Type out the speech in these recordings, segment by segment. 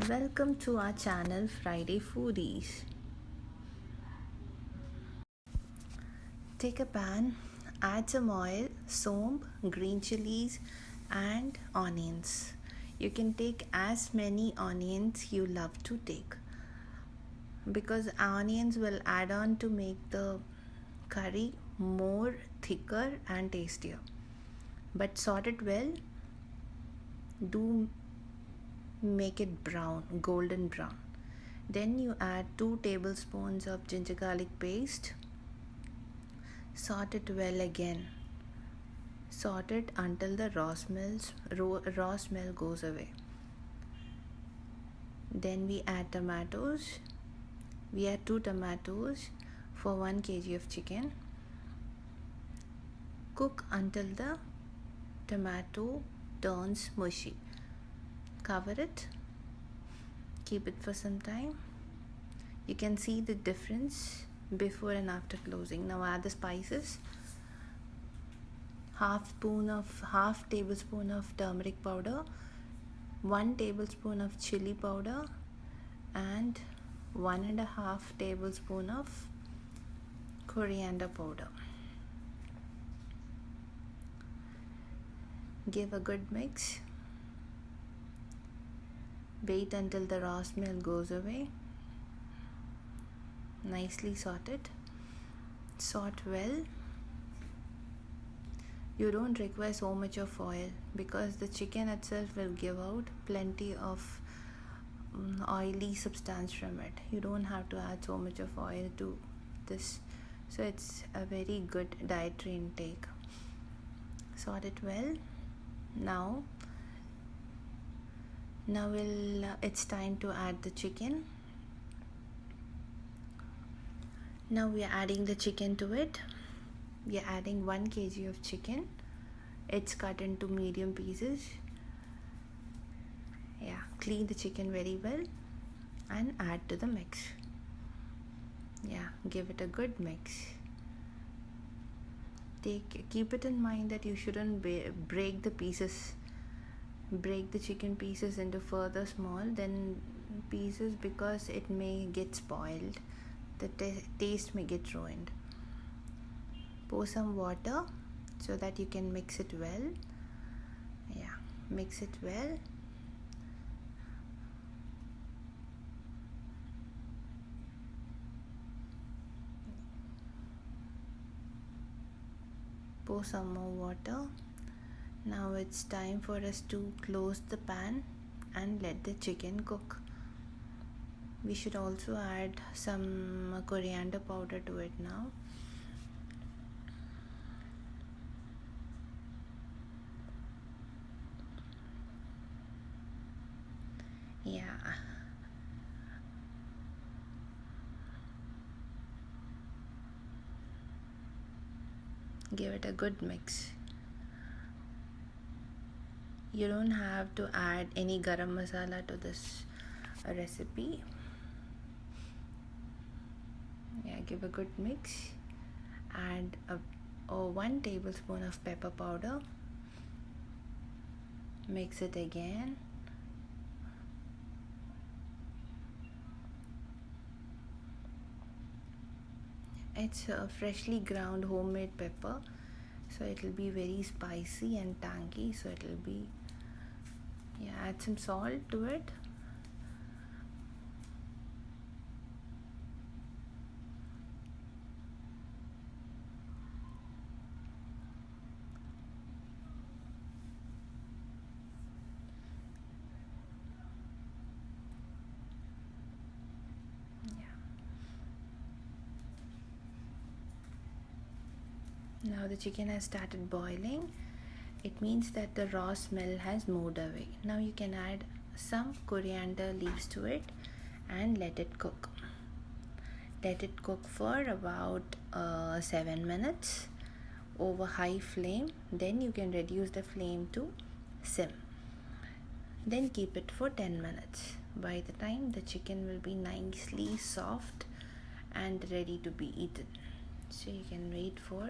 Welcome to our channel Friday Foodies. Take a pan, add some oil, soap, green chilies and onions. You can take as many onions you love to take because onions will add on to make the curry more thicker and tastier. But sort it well. Do make it brown, golden brown. Then you add 2 tablespoons of ginger garlic paste. Sort it well again. Sort it until the raw smell goes away. Then we add tomatoes. We add 2 tomatoes for 1 kg of chicken. Cook until the tomato turns mushy. Cover it. Keep it for some time. You can see the difference before and after closing. Now add the spices. Half tablespoon of turmeric powder, 1 tablespoon of chili powder and 1.5 tablespoon of coriander powder. Give a good mix. Wait until the raw smell goes away. Nicely sort it. Sort well. You don't require so much of oil because the chicken itself will give out plenty of oily substance from it. You don't have to add so much of oil to this, so it's a very good dietary intake. Sort it well. Now it's time to add the chicken. Now we are adding the chicken to it. We are adding 1 kg of chicken. It's cut into medium pieces. Clean the chicken very well and add to the mix. Give it a good mix. Keep it in mind that you shouldn't break the chicken pieces into further small pieces because it may get spoiled. The taste may get ruined. Pour some water so that you can mix it well. Mix it well. Pour some more water. Now it's time for us to close the pan and let the chicken cook. We should also add some coriander powder to it now. Give it a good mix. You don't have to add any garam masala to this recipe. Give a good mix. Add 1 tablespoon of pepper powder. Mix it again. It's a freshly ground homemade pepper, so it will be very spicy and tangy. So it will be, add some salt to it. Now the chicken has started boiling. It means that the raw smell has moved away. Now you can add some coriander leaves to it and let it cook. Let it cook for about 7 minutes over high flame. Then you can reduce the flame to sim. Then keep it for 10 minutes. By the time the chicken will be nicely soft and ready to be eaten. So you can wait for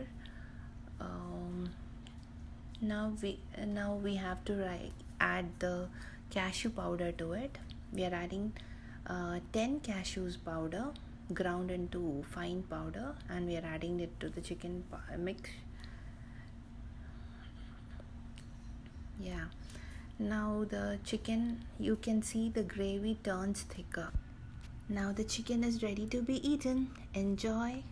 now we have to add the cashew powder to it. We are adding 10 cashews powder ground into fine powder, and we are adding it to the chicken mix. Yeah, now the chicken, you can see the gravy turns thicker. Now the chicken is ready to be eaten. Enjoy.